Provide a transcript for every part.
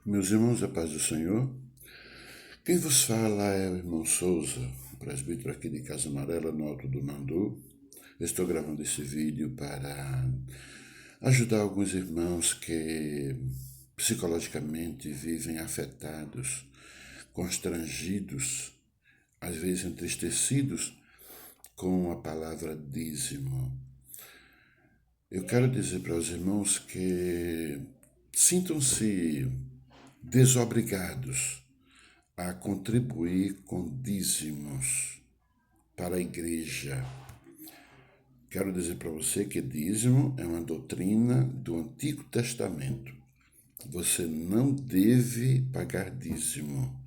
Meus irmãos, a paz do Senhor. Quem vos fala é o irmão Souza, presbítero aqui de Casa Amarela, no Alto do Mandu. Estou gravando esse vídeo para ajudar alguns irmãos que psicologicamente vivem afetados, constrangidos, às vezes entristecidos com a palavra dízimo. Eu quero dizer para os irmãos que sintam-se desobrigados a contribuir com dízimos para a igreja. Quero dizer para você que dízimo é uma doutrina do Antigo Testamento. Você não deve pagar dízimo.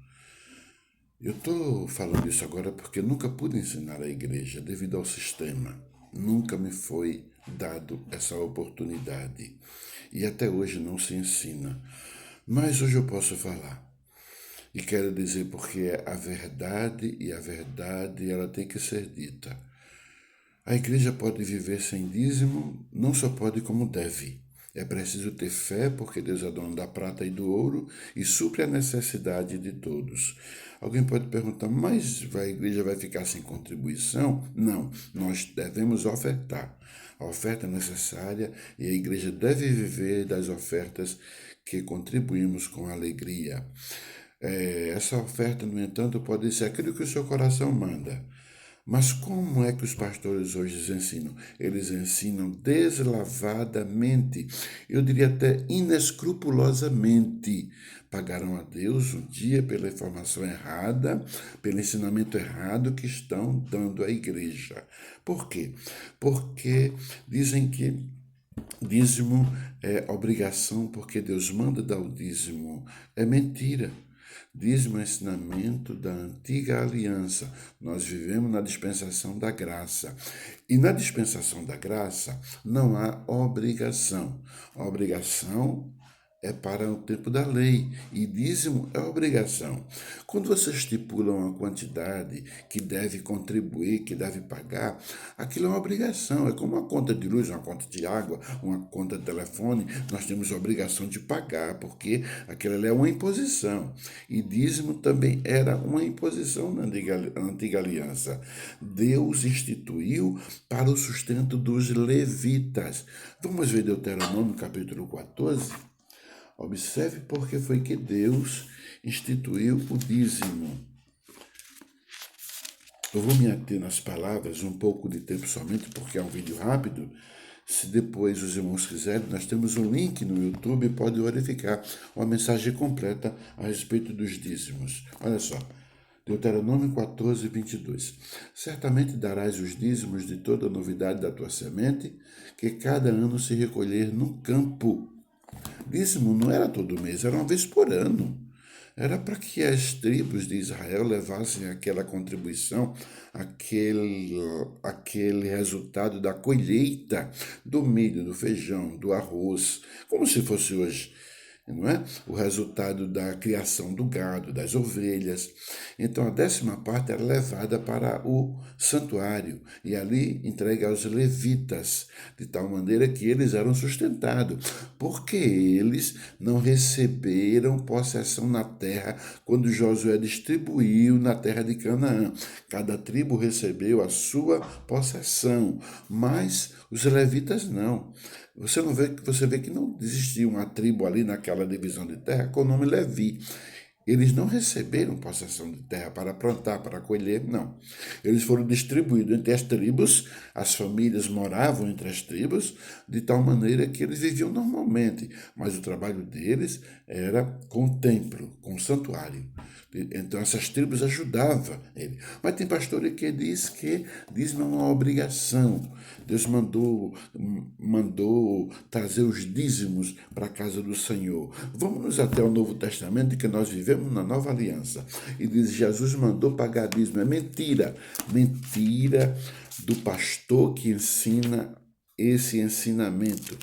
Eu estou falando isso agora porque nunca pude ensinar a igreja devido ao sistema. Nunca me foi dado essa oportunidade. E até hoje não se ensina. Mas hoje eu posso falar. E quero dizer porque é a verdade, e a verdade ela tem que ser dita. A igreja pode viver sem dízimo, não só pode como deve. É preciso ter fé, porque Deus é dono da prata e do ouro e supre a necessidade de todos. Alguém pode perguntar, mas a igreja vai ficar sem contribuição? Não, nós devemos ofertar. A oferta é necessária e a igreja deve viver das ofertas que contribuímos com alegria. Essa oferta, no entanto, pode ser aquilo que o seu coração manda. Mas como é que os pastores hoje ensinam? Eles ensinam deslavadamente, eu diria até inescrupulosamente. Pagaram a Deus um dia pela informação errada, pelo ensinamento errado que estão dando à igreja. Por quê? Porque dizem que dízimo é obrigação porque Deus manda dar o dízimo. É mentira. Dízimo é ensinamento da antiga aliança. Nós vivemos na dispensação da graça. E na dispensação da graça não há obrigação. A obrigação é para o tempo da lei e dízimo é obrigação. Quando você estipula uma quantidade que deve contribuir, que deve pagar, aquilo é uma obrigação. É como uma conta de luz, uma conta de água, uma conta de telefone. Nós temos a obrigação de pagar, porque aquilo ali é uma imposição. E dízimo também era uma imposição na antiga aliança. Deus instituiu para o sustento dos levitas. Vamos ver Deuteronômio capítulo 14? Observe porque foi que Deus instituiu o dízimo. Eu vou me ater nas palavras um pouco de tempo somente, porque é um vídeo rápido. Se depois os irmãos quiserem, nós temos um link no YouTube, pode verificar uma mensagem completa a respeito dos dízimos. Olha só, Deuteronômio 14, 22. Certamente darás os dízimos de toda a novidade da tua semente, que cada ano se recolher no campo. Dízimo não era todo mês, era uma vez por ano. Era para que as tribos de Israel levassem aquela contribuição, aquele resultado da colheita do milho, do feijão, do arroz, como se fosse hoje, não é? O resultado da criação do gado, das ovelhas. Então a 10ª parte era levada para o santuário e ali entregue aos levitas, de tal maneira que eles eram sustentados, porque eles não receberam possessão na terra quando Josué distribuiu na terra de Canaã. Cada tribo recebeu a sua possessão, mas os levitas não. Você vê que não existia uma tribo ali naquela divisão de terra com o nome Levi. Eles não receberam possessão de terra para plantar, para colher, não. Eles foram distribuídos entre as tribos, as famílias moravam entre as tribos, de tal maneira que eles viviam normalmente, mas o trabalho deles era com o templo, com o santuário. Então essas tribos ajudavam ele. Mas tem pastor que diz não é uma obrigação. Deus mandou trazer os dízimos para a casa do Senhor. Vamos até o Novo Testamento, que nós vivemos na Nova Aliança. E diz, Jesus mandou pagar dízimo. É mentira. Mentira do pastor que ensina esse ensinamento.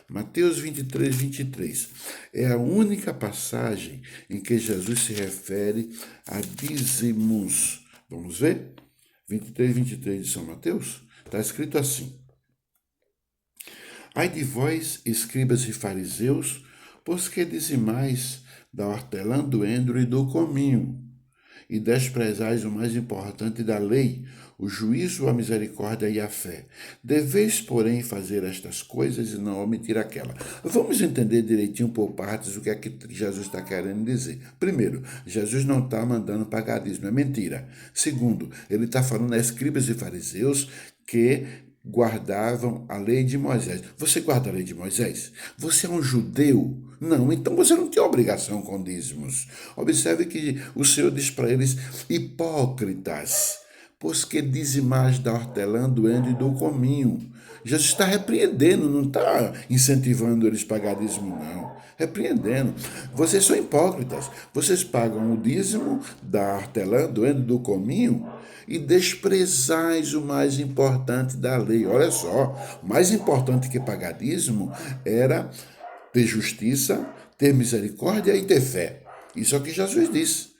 Mateus 23, 23. É a única passagem em que Jesus se refere a dízimos. Vamos ver? 23, 23 de São Mateus. Está escrito assim. Ai de vós, escribas e fariseus, pois que dizimais da hortelã, do endro e do cominho, e desprezais o mais importante da lei, o juízo, a misericórdia e a fé. Deveis, porém, fazer estas coisas e não omitir aquela. Vamos entender direitinho por partes o que é que Jesus está querendo dizer. Primeiro, Jesus não está mandando pagar dízimo, é mentira. Segundo, ele está falando a escribas e fariseus que guardavam a lei de Moisés. Você guarda a lei de Moisés? Você é um judeu? Não, então você não tem obrigação com dízimos. Observe que o Senhor diz para eles, hipócritas, pois que dizimais da hortelã, do endro e do cominho. Jesus está repreendendo, não está incentivando eles a pagar dízimo, não. Repreendendo. Vocês são hipócritas. Vocês pagam o dízimo da hortelã, do endro e do cominho e desprezais o mais importante da lei. Olha só, o mais importante que pagar dízimo era ter justiça, ter misericórdia e ter fé. Isso é o que Jesus disse.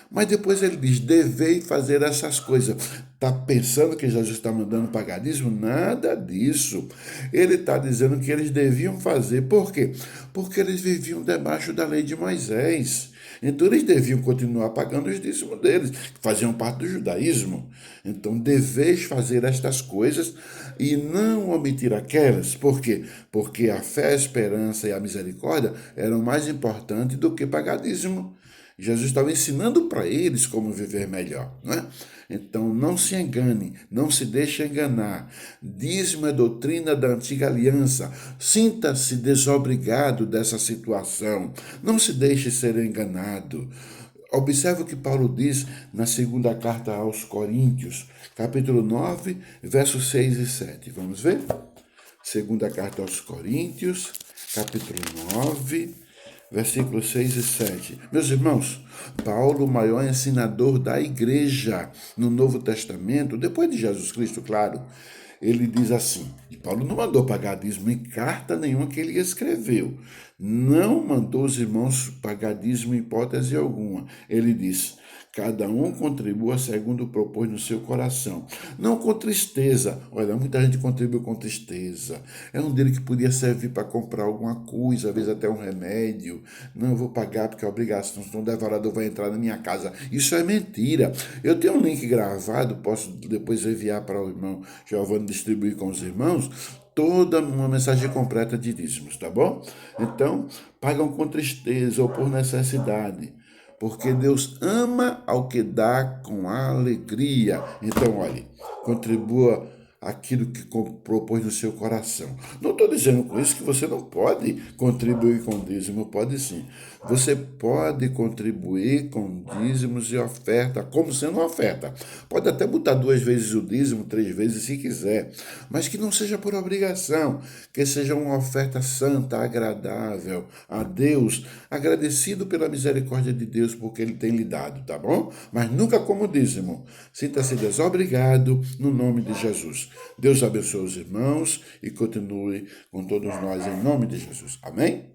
Mas depois ele diz, devei fazer essas coisas. Está pensando que Jesus está mandando pagar dízimo? Nada disso. Ele está dizendo que eles deviam fazer. Por quê? Porque eles viviam debaixo da lei de Moisés. Então eles deviam continuar pagando os dízimos deles, que faziam parte do judaísmo. Então deveis fazer estas coisas e não omitir aquelas. Por quê? Porque a fé, a esperança e a misericórdia eram mais importantes do que pagar dízimo. Jesus estava ensinando para eles como viver melhor, não é? Então não se engane, não se deixe enganar. Dízimo é doutrina da antiga aliança. Sinta-se desobrigado dessa situação. Não se deixe ser enganado. Observe o que Paulo diz na segunda carta aos Coríntios, capítulo 9, versos 6 e 7. Vamos ver? Segunda carta aos Coríntios, capítulo 9, versículos 6 e 7. Meus irmãos, Paulo, o maior ensinador da igreja no Novo Testamento, depois de Jesus Cristo, claro, ele diz assim, e Paulo não mandou pagar dízimo em carta nenhuma que ele escreveu, não mandou os irmãos pagar dízimo em hipótese alguma. Ele diz, cada um contribua segundo propôs no seu coração. Não com tristeza. Olha, muita gente contribuiu com tristeza. É um dinheiro que podia servir para comprar alguma coisa, às vezes até um remédio. Não, eu vou pagar porque é obrigação, senão o devorador vai entrar na minha casa. Isso é mentira. Eu tenho um link gravado, posso depois enviar para o irmão Giovanni distribuir com os irmãos, toda uma mensagem completa de dízimos, tá bom? Então, pagam com tristeza ou por necessidade, porque Deus ama ao que dá com alegria. Então, olhe, contribua aquilo que propôs no seu coração. Não estou dizendo com isso que você não pode contribuir com dízimo, pode sim. Você pode contribuir com dízimos e oferta, como sendo uma oferta. Pode até botar 2 vezes o dízimo, 3 vezes se quiser, mas que não seja por obrigação, que seja uma oferta santa, agradável a Deus, agradecido pela misericórdia de Deus porque Ele tem lhe dado, tá bom? Mas nunca como dízimo. Sinta-se desobrigado no nome de Jesus. Deus abençoe os irmãos e continue com todos nós em nome de Jesus. Amém?